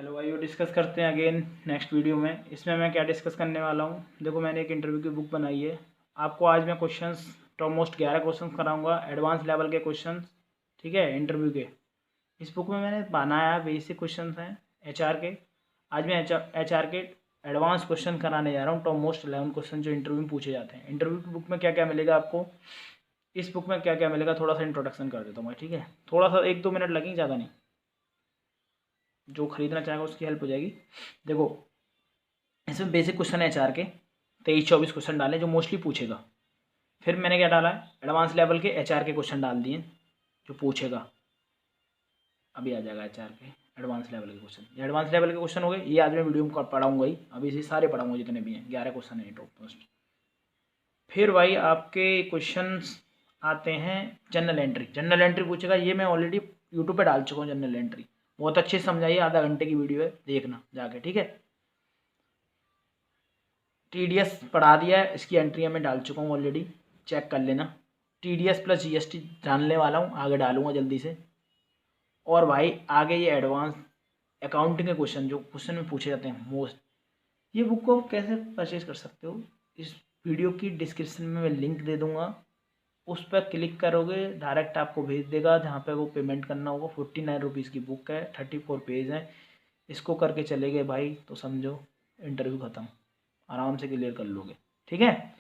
Hello भाई, discuss करते हैं अगेन नेक्स्ट वीडियो में। इसमें मैं क्या डिस्कस करने वाला हूँ, देखो मैंने एक इंटरव्यू की बुक बनाई है। आपको आज मैं क्वेश्चंस ऑलमोस्ट 11 क्वेश्चंस कराऊंगा, एडवांस लेवल के क्वेश्चंस। ठीक है, इंटरव्यू के। इस बुक में मैंने बनाया बेसिक क्वेश्चंस हैं एचआर के। आज मैं एचआर के एडवांस क्वेश्चन कराने जा रहा हूँ, ऑलमोस्ट 11 क्वेश्चन जो इंटरव्यू में पूछे जाते हैं। इंटरव्यू की बुक में क्या क्या मिलेगा आपको, इस बुक में क्या क्या मिलेगा, थोड़ा सा इंट्रोडक्शन कर देता हूँ मैं। ठीक है, थोड़ा सा 1-2 मिनट लगेंगे, ज़्यादा नहीं। जो खरीदना चाहेगा उसकी हेल्प हो जाएगी। देखो, इसमें बेसिक क्वेश्चन है एचआर के 23-24 क्वेश्चन डाले जो मोस्टली पूछेगा। फिर मैंने क्या डाला है, एडवांस लेवल के एचआर के क्वेश्चन डाल दिए जो पूछेगा। अभी आ जाएगा एचआर के एडवांस लेवल के क्वेश्चन। ये एडवांस लेवल के क्वेश्चन हो गए, ये आज मैं वीडियो में पढ़ाऊंगा ही। अभी इसे सारे पढ़ाऊंगा जितने भी हैं, 11 क्वेश्चन है टॉप मोस्ट। फिर भाई आपके क्वेश्चन आते हैं जनरल एंट्री। जनरल एंट्री पूछेगा, ये मैं ऑलरेडी यूट्यूब पे डाल चुका हूँ। जनरल एंट्री बहुत अच्छे से समझाइए, आधा घंटे की वीडियो है, देखना जाके। ठीक है, टीडीएस पढ़ा दिया है, इसकी एंट्रियाँ मैं डाल चुका हूँ ऑलरेडी, चेक कर लेना। टीडीएस प्लस जीएसटी जानने वाला हूँ, आगे डालूंगा जल्दी से। और भाई आगे ये एडवांस अकाउंटिंग के क्वेश्चन जो क्वेश्चन में पूछे जाते हैं मोस्ट, ये बुक को आप कैसे परचेज कर सकते हो, इस वीडियो की डिस्क्रिप्शन में मैं लिंक दे दूँगा। उस पर क्लिक करोगे डायरेक्ट आपको भेज देगा जहाँ पे वो पेमेंट करना होगा। 49 रुपीज़ की बुक है, 34 पेज है। इसको करके चले गए भाई तो समझो इंटरव्यू ख़त्म, आराम से क्लियर कर लोगे। ठीक है।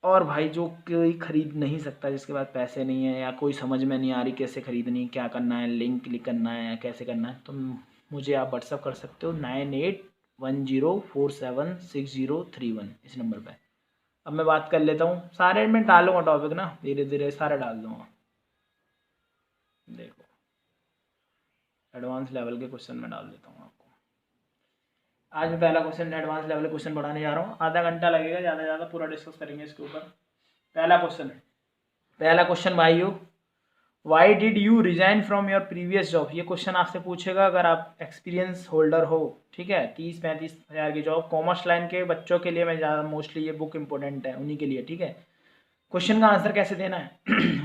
और भाई जो कोई खरीद नहीं सकता, जिसके पास पैसे नहीं है या कोई समझ में नहीं आ रही कैसे खरीदनी, क्या करना है, लिंक क्लिक करना है या कैसे करना है, तो मुझे आप व्हाट्सअप कर सकते हो 9810476031 इस नंबर पे। अब मैं बात कर लेता हूँ, सारे मैं डालूंगा टॉपिक ना, धीरे धीरे सारे डाल दूंगा। देखो, एडवांस लेवल के क्वेश्चन में डाल देता हूँ आपको। आज मैं पहला क्वेश्चन एडवांस लेवल क्वेश्चन पढ़ाने जा रहा हूँ, आधा घंटा लगेगा ज़्यादा से ज़्यादा, पूरा डिस्कस करेंगे इसके ऊपर। पहला क्वेश्चन भाइयों, why did you resign from your previous job. ये क्वेश्चन आपसे पूछेगा अगर आप एक्सपीरियंस होल्डर हो। ठीक है, 30-35 हज़ार की जॉब, कॉमर्स लाइन के बच्चों के लिए मैं ज़्यादा मोस्टली ये बुक इंपॉर्टेंट है उन्हीं के लिए। ठीक है, क्वेश्चन का आंसर कैसे देना है।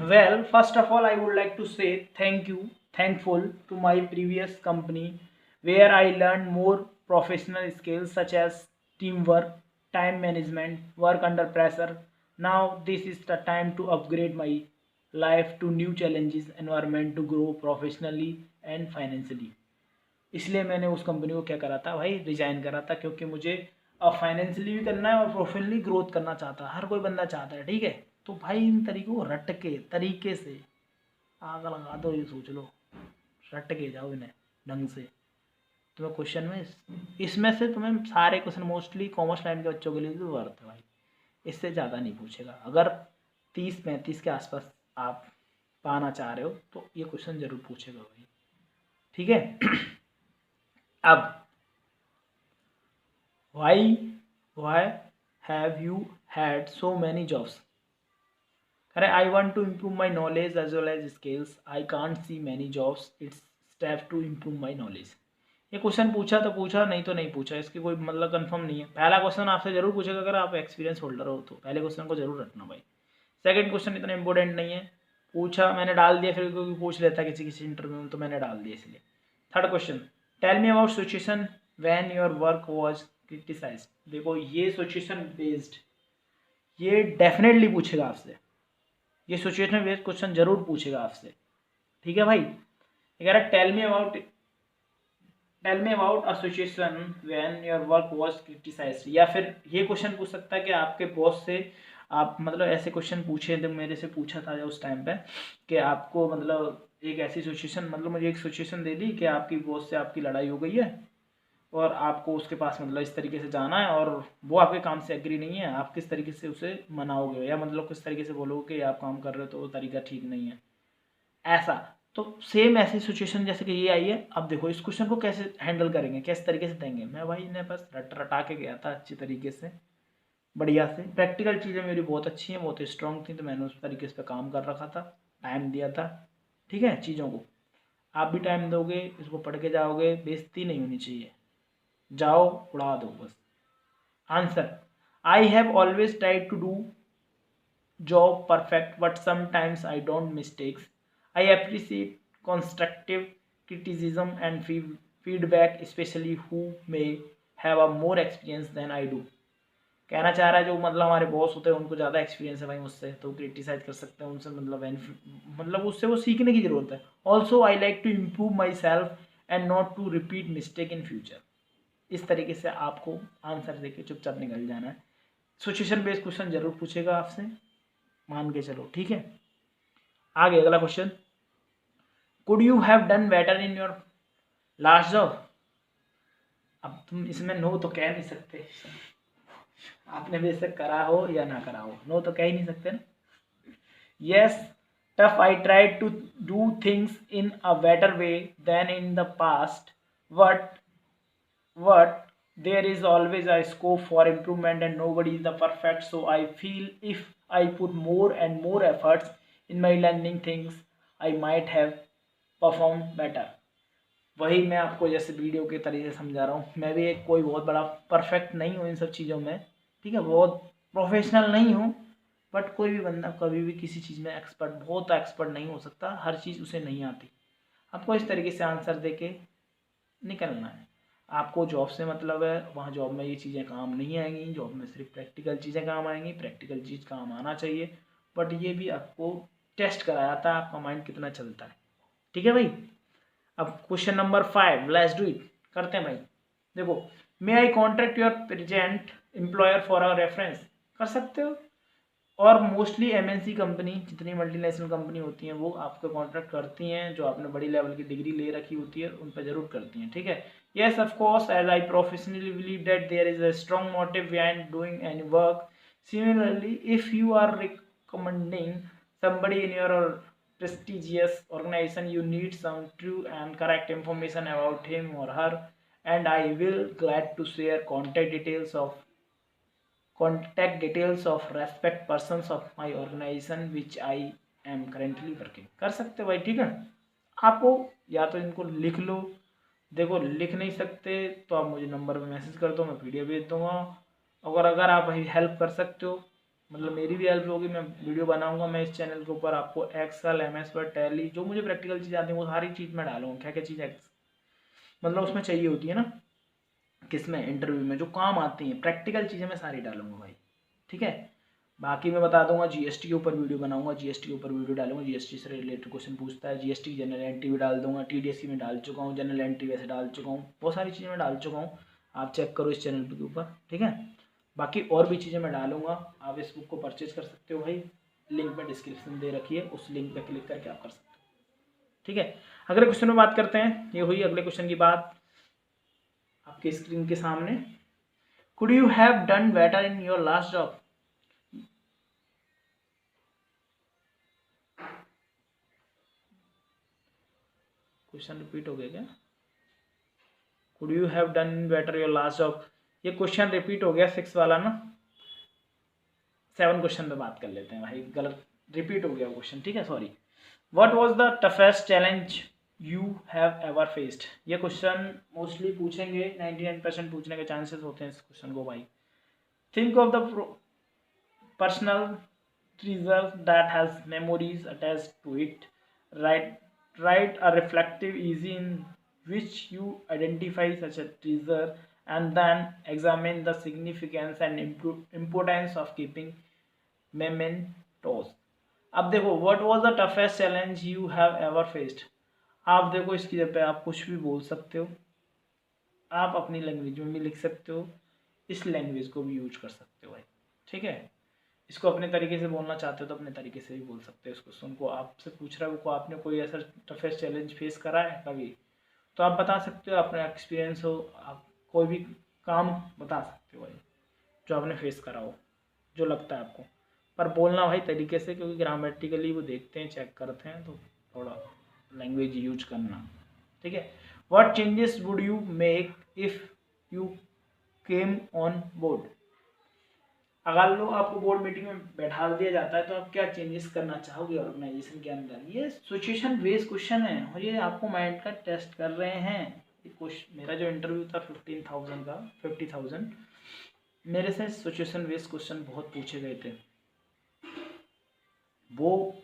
Well, first of all I would like to say thankful to my previous company where I learn more professional skills such as teamwork, time management, work under pressure. Now this is the time to upgrade my life to new challenges, environment to grow professionally and financially. इसलिए मैंने उस company को क्या करा था भाई, resign करा था, क्योंकि मुझे अब फाइनेंशियली भी करना है और प्रोफेशनली ग्रोथ करना चाहता है, हर कोई बंदा चाहता है। ठीक है, तो भाई इन तरीकों को रट के तरीके से आग लगा दो, ये सोच लो, रट के जाओ इन्हें ढंग से। तुम्हें क्वेश्चन में इसमें से तुम्हें सारे क्वेश्चन मोस्टली कॉमर्स लाइन के बच्चों के लिए भी वर्थ है भाई, इससे ज़्यादा नहीं पूछेगा। अगर 30-35 के आसपास आप पाना चाह रहे हो तो ये क्वेश्चन जरूर पूछेगा भाई। ठीक है। अब why have you had so many jobs. अरे I want to improve my knowledge as well as skills, I can't see many jobs, it's step to improve my knowledge. ये क्वेश्चन पूछा तो पूछा, नहीं तो नहीं पूछा, इसकी कोई मतलब कंफर्म नहीं है। पहला क्वेश्चन आपसे जरूर पूछेगा अगर आप एक्सपीरियंस होल्डर हो तो पहले क्वेश्चन को जरूर रखना भाई। सेकंड क्वेश्चन इतना इंपॉर्टेंट नहीं है, पूछा मैंने डाल दिया, फिर कोई पूछ लेता किसी किसी इंटरव्यू में तो मैंने डाल दिया इसलिए। Third question, tell me about situation when your work was criticised. देखो ये सिचुएशन बेस्ड, ये डेफिनेटली पूछेगा आपसे, ये सिचुएशन बेस्ड क्वेश्चन जरूर पूछेगा आपसे। ठीक है भाई, ये कह रहा है tell me about a situation when your work was criticised. या फिर ये क्वेश्चन पूछ सकता है कि आपके बॉस से आप मतलब ऐसे क्वेश्चन पूछे थे, मेरे से पूछा था उस टाइम पे कि आपको मतलब एक ऐसी सिचुएशन, मतलब मुझे एक सिचुएशन दे दी कि आपकी बॉस से आपकी लड़ाई हो गई है और आपको उसके पास मतलब इस तरीके से जाना है और वो आपके काम से एग्री नहीं है, आप किस तरीके से उसे मनाओगे या मतलब किस तरीके से बोलोगे कि आप काम कर रहे हो तो वो तरीका ठीक नहीं है, ऐसा। तो सेम ऐसी सिचुएशन जैसे कि ये आई है। अब देखो इस क्वेश्चन को कैसे हैंडल करेंगे, किस तरीके से देंगे। मैं भाई इन्हें बस रटा के गया था अच्छी तरीके से, बढ़िया से। प्रैक्टिकल चीज़ें मेरी बहुत अच्छी हैं, बहुत स्ट्रॉन्ग थी, तो मैंने उस तरीके से काम कर रखा था, टाइम दिया था। ठीक है, चीज़ों को आप भी टाइम दोगे, इसको पढ़ के जाओगे, बेइज्जती नहीं होनी चाहिए, जाओ उड़ा दो बस। Answer, I have always tried to do job perfect but sometimes I don't mistakes. I appreciate constructive criticism and feedback, especially who may have a more experience than I do. कहना चाह रहा है जो मतलब हमारे बॉस होते हैं उनको ज़्यादा एक्सपीरियंस है भाई मुझसे, तो क्रिटिसाइज कर सकते हैं उनसे, मतलब उससे वो सीखने की ज़रूरत है. Also I like to improve myself and not to repeat mistake in future. इस तरीके से आपको आंसर देके चुपचाप निकल जाना है. सिचुएशन बेस्ड क्वेश्चन जरूर पूछेगा आपसे, मान के चलो, ठीक है. आगे अगला question, could you have done better in your last job. अब तुम इसमें नो तो कह नहीं सकते, आपने बेशक करा हो या ना करा हो, नो तो कह ही नहीं सकते ना. Yes tough, I tried to do things in a better way than in the past, but there is always a scope for improvement and nobody is the perfect, so I feel if I put more and more efforts in my learning things I might have performed better. वही मैं आपको जैसे video के तरीके से समझा रहा हूँ, मैं भी एक कोई बहुत बड़ा परफेक्ट नहीं हूँ इन सब चीज़ों में, ठीक है, बहुत प्रोफेशनल नहीं हूँ, बट कोई भी बंदा कभी भी किसी चीज़ में बहुत एक्सपर्ट नहीं हो सकता, हर चीज़ उसे नहीं आती. आपको इस तरीके से आंसर देके निकलना है. आपको जॉब से मतलब है, वहाँ जॉब में ये चीज़ें काम नहीं आएंगी, जॉब में सिर्फ प्रैक्टिकल चीज़ें काम आएंगी, प्रैक्टिकल चीज़ काम आना चाहिए, बट ये भी आपको टेस्ट कराया जाता है आपका माइंड कितना चलता है, ठीक है भाई. अब question number 5, let's do it, करते हैं भाई. देखो, may I contract your present employer for a reference, कर सकते हो. और मोस्टली एमएनसी कंपनी, जितनी मल्टीनेशनल कंपनी होती हैं वो आपको कॉन्ट्रैक्ट करती हैं, जो आपने बड़ी लेवल की डिग्री ले रखी होती है उन पर जरूर करती हैं, ठीक है. Yes of course, as I professionally believe that there is a strong motive behind doing any work. Similarly if you are recommending somebody in your prestigious organization, you need some true and correct information about him or her, and I will glad to share contact details of respect persons of my organization which I am currently working. कर सकते हो भाई, ठीक है. आपको या तो इनको लिख लो, देखो लिख नहीं सकते तो आप मुझे नंबर पे मैसेज कर दो, मैं पीडीएफ भेज दूंगा. अगर आप हेल्प कर सकते हो, मतलब मेरी भी हेल्प होगी, मैं वीडियो बनाऊंगा मैं इस चैनल के ऊपर, आपको एक्सेल, एमएस वर्ड, टैली, जो मुझे प्रैक्टिकल चीज़ आती है वो सारी चीज़ मैं डालूंगा. क्या क्या चीज़ मतलब उसमें चाहिए होती है ना, किसमें, इंटरव्यू में जो काम आती हैं प्रैक्टिकल चीज़ें मैं सारी डालूंगा भाई, ठीक है. बाकी मैं बता दूंगा, जीएसटी के ऊपर वीडियो बनाऊंगा, जीएसटी के ऊपर वीडियो डालूंगा, जीएसटी से रिलेटेड क्वेश्चन पूछता है, जीएसटी की जनरल एंट्री भी डाल दूंगा, टीडीएस की मैं डाल चुका हूँ, जनरल एंट्री वैसे डाल चुका हूँ, बहुत सारी चीज़ें मैं डाल चुका हूँ, आप चेक करो इस चैनल के ऊपर, ठीक है. बाकी और भी चीज़ें मैं डालूंगा, आप इस बुक को परचेज कर सकते हो भाई, लिंक में डिस्क्रिप्शन दे रखी है, उस लिंक पर क्लिक करके आप कर सकते हो, ठीक है. अगले क्वेश्चन में बात करते हैं, ये हुई अगले क्वेश्चन की बात आपके स्क्रीन के सामने. Could you have done better in your last job. Question repeat हो गया क्या. Could you have done better your last job, ये क्वेश्चन रिपीट हो गया 6 वाला ना. 7 क्वेश्चन पे बात कर लेते हैं भाई, गलत रिपीट हो गया क्वेश्चन, ठीक है, sorry. What was the toughest challenge you have ever faced. ये क्वेश्चन मोस्टली पूछेंगे, 99% पूछने के चांसेस होते हैं इस क्वेश्चन को भाई. Think of the personal treasure that has memories attached to it. Write a reflective essay in which you identify such a treasure and then examine the significance and importance of keeping mementos. अब देखो, what was the toughest challenge you have ever faced. आप देखो इसकी जगह पे आप कुछ भी बोल सकते हो, आप अपनी लैंग्वेज में भी लिख सकते हो, इस लैंग्वेज को भी यूज कर सकते हो भाई, ठीक है. इसको अपने तरीके से बोलना चाहते हो तो अपने तरीके से भी बोल सकते हो. इस क्वेश्चन को आपसे पूछ रहा है वो, आपने कोई ऐसा टफेस्ट चैलेंज फेस करा है कभी, तो आप बता सकते हो, अपना एक्सपीरियंस हो, आप कोई भी काम बता सकते हो भाई जो आपने फेस करा हो, जो लगता है आपको, पर बोलना भाई तरीके से, क्योंकि ग्रामेटिकली वो देखते हैं, चेक करते हैं, तो थोड़ा लैंग्वेज यूज करना, ठीक है. What changes would you make if you came on board. अगर लो आपको बोर्ड मीटिंग में बैठा दिया जाता है तो आप क्या चेंजेस करना चाहोगे ऑर्गेनाइजेशन के अंदर. ये सिचुएशन बेस्ड क्वेश्चन है और ये आपको माइंड का टेस्ट कर रहे हैं. ये क्वेश्चन, मेरा जो इंटरव्यू था 15,000 का, 50,000, मेरे से सिचुएशन बेस्ड क्वेश्चन बहुत पूछे गए थे, वो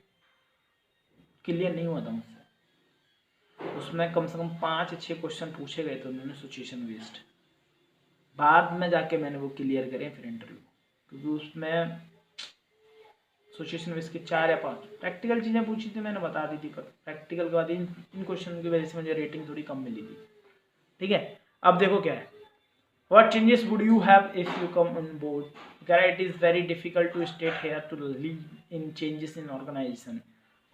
क्लियर नहीं हुआ था मुझसे. उसमें कम से कम 5-6 क्वेश्चन पूछे गए थे उन्होंने सिचुएशन बेस्ड। बाद में जाके मैंने वो क्लियर करे फिर इंटरव्यू, क्योंकि उसमें सिचुएशन बेस्ड के 4 या 5 प्रैक्टिकल चीज़ें पूछी थी, मैंने बता दी थी, पर प्रैक्टिकल के बाद इन क्वेश्चन की वजह से मुझे रेटिंग थोड़ी कम मिली थी। ठीक है, अब देखो क्या है, What changes would you have if you come on board? It is very difficult to state here to lead in changes in organization.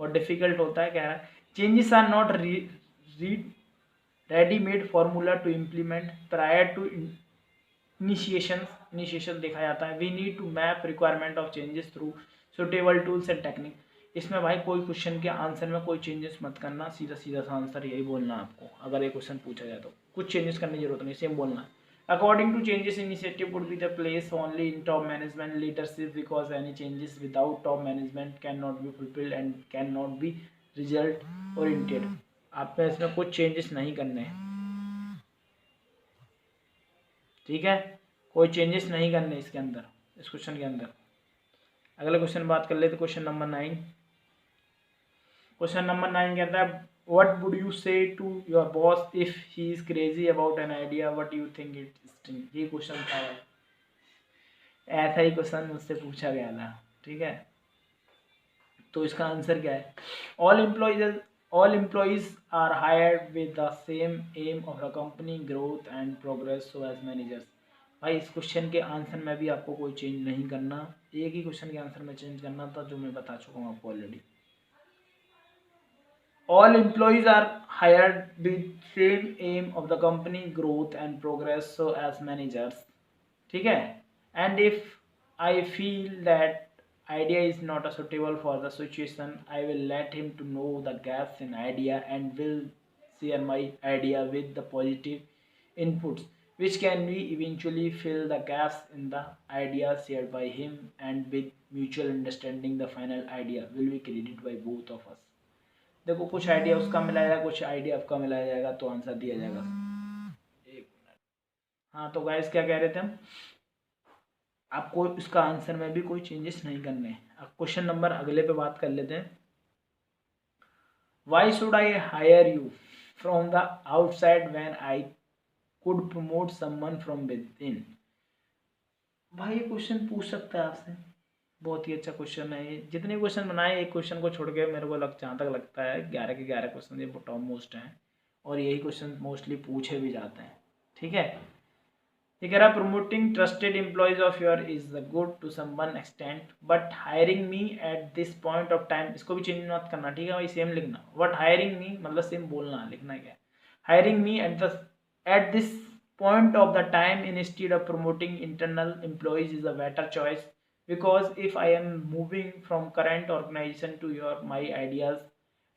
और difficult होता है, कह रहा है changes are not ready-made formula to implement prior to initiation देखा जाता है. We need to map requirement of changes through suitable tools and technique. इसमें भाई कोई क्वेश्चन के आंसर में कोई चेंजेस मत करना, सीधा सीधा सा आंसर यही बोलना आपको. अगर ये क्वेश्चन पूछा जाए तो कुछ चेंजेस करने की जरूरत नहीं, सेम बोलना है. According to changes initiative would be the place only in top management leadership, because any changes without top management cannot be fulfilled and cannot be result oriented. आपने इसमें कुछ चेंजेस नहीं करने, ठीक है, कोई चेंजेस नहीं करने इसके अंदर, इस क्वेश्चन के अंदर. अगला क्वेश्चन बात कर लेते, क्वेश्चन नंबर 9. क्वेश्चन नंबर 9 कहता है what would you say to your boss if he is crazy about an idea, what do you think it's doing? ये क्वेश्चन था, ऐसा ही क्वेश्चन मुझसे पूछा गया था. ठीक है, तो इसका आंसर क्या है, all employees are hired with the same aim of the company growth and progress so as managers. भाई इस क्वेश्चन के आंसर में भी आपको कोई चेंज नहीं करना, एक ही क्वेश्चन के आंसर में चेंज करना था जो मैं बता चुका हूँ आपको already. All employees are hired with same aim of the company growth and progress so as managers. ठीक है, and if I feel that idea is not suitable for the situation, I will let him to know the gaps in idea and will share my idea with the positive inputs which can be eventually fill the gaps in the idea shared by him, and with mutual understanding the final idea will be created by both of us. देखो कुछ idea उसका मिलाया जाएगा, कुछ idea आपका मिलाया जाएगा, तो आंसर दिया जाएगा. एक मिनट. हाँ तो गाइस क्या कह रहे थे हम, आपको इसका आंसर में भी कोई चेंजेस नहीं करने. अब क्वेश्चन नंबर अगले पे बात कर लेते हैं. Why should I hire you from the outside when I could promote someone from with in. भाई ये क्वेश्चन पूछ सकता है आपसे, बहुत ही अच्छा क्वेश्चन है. जितने क्वेश्चन बनाए एक क्वेश्चन को छोड़ के मेरे को जहाँ तक लगता है 11 के 11 क्वेश्चन ये टॉप मोस्ट हैं, और यही क्वेश्चन मोस्टली पूछे भी जाते हैं. ठीक है, ये कह रहा promoting trusted employees of your is good to someone extent, but hiring me at this point of time, इसको भी चेंज मत करना. ठीक है भाई, सेम लिखना. बट हायरिंग मी मतलब सेम बोलना, लिखना क्या है, hiring me at this point of the time instead of promoting internal employees is a better choice, because if I am moving from current organization to your my ideas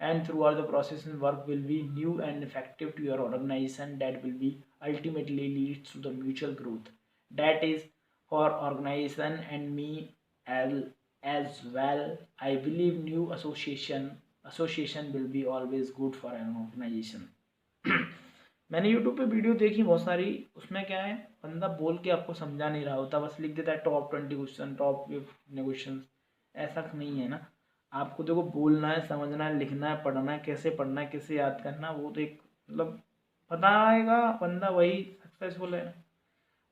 and throughout the process and work will be new and effective to your organization, that will be ultimately leads to the mutual growth that is for organization and me as well. I believe new association will be always good for an organization. मैंने YouTube पे video देखी बहुत सारी, उसमें क्या है बंदा बोल के आपको समझा नहीं रहा होता, बस लिख देता है टॉप 20 क्वेश्चन, टॉप 50 क्वेश्चन. ऐसा नहीं है ना, आपको देखो बोलना है, समझना है, लिखना है, पढ़ना है, कैसे पढ़ना है, कैसे याद करना, वो तो एक मतलब बताएगा बंदा, वही सक्सेसफुल है.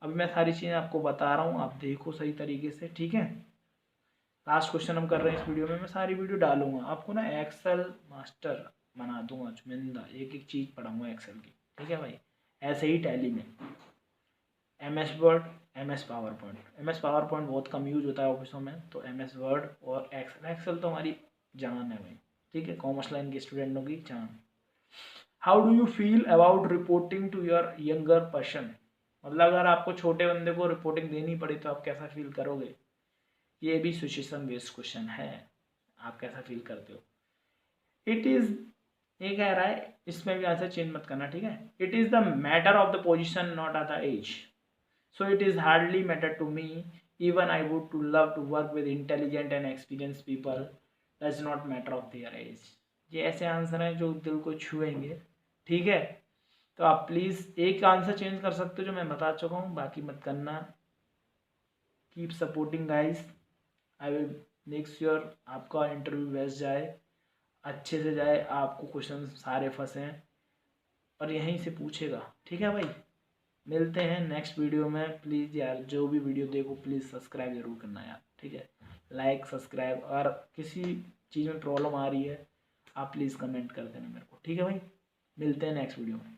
अभी मैं सारी चीज़ें आपको बता रहा हूँ, आप देखो सही तरीके से. ठीक है, लास्ट क्वेश्चन हम कर रहे हैं इस वीडियो में. मैं सारी वीडियो डालूंगा आपको ना, एक्सेल मास्टर बना दूंगा चुनिंदा, एक एक चीज़ पढ़ाऊँगा एक्सेल की. ठीक है भाई, ऐसे ही टैली में MS word, MS power point बहुत कम यूज होता है ऑफिसों में, तो MS वर्ड और एक्सेल तो हमारी जान है भाई. ठीक है, कॉमर्स लाइन के स्टूडेंटों की जान. How do you feel about reporting to your younger person, मतलब अगर आपको छोटे बंदे को रिपोर्टिंग देनी पड़ी तो आप कैसा फील करोगे. ये भी सिचुएशन बेस्ड क्वेश्चन है, आप कैसा फील करते हो. इट इज़, ये कह रहा है इसमें भी आंसर चेंज मत करना. ठीक है, it is the matter of the position not of the age, so it is hardly matter to me, even I would to love to work with intelligent and experience people, does not matter of their age. ये ऐसे answer हैं जो दिल को छुएंगे. ठीक है, तो आप प्लीज़ एक आंसर चेंज कर सकते हो जो मैं बता चुका हूँ, बाकी मत करना. Keep supporting guys, I will make sure आपका इंटरव्यू बेस्ट जाए, अच्छे से जाए, आपको क्वेश्चन सारे फंसे हैं. और यहीं से पूछेगा। ठीक है भाई, मिलते हैं नेक्स्ट वीडियो में। प्लीज़ यार जो भी वीडियो देखो प्लीज़ सब्सक्राइब ज़रूर करना यार। ठीक है, लाइक सब्सक्राइब, और किसी चीज़ में प्रॉब्लम आ रही है आप प्लीज़ कमेंट कर देना मेरे को। ठीक है भाई, मिलते हैं नेक्स्ट वीडियो में।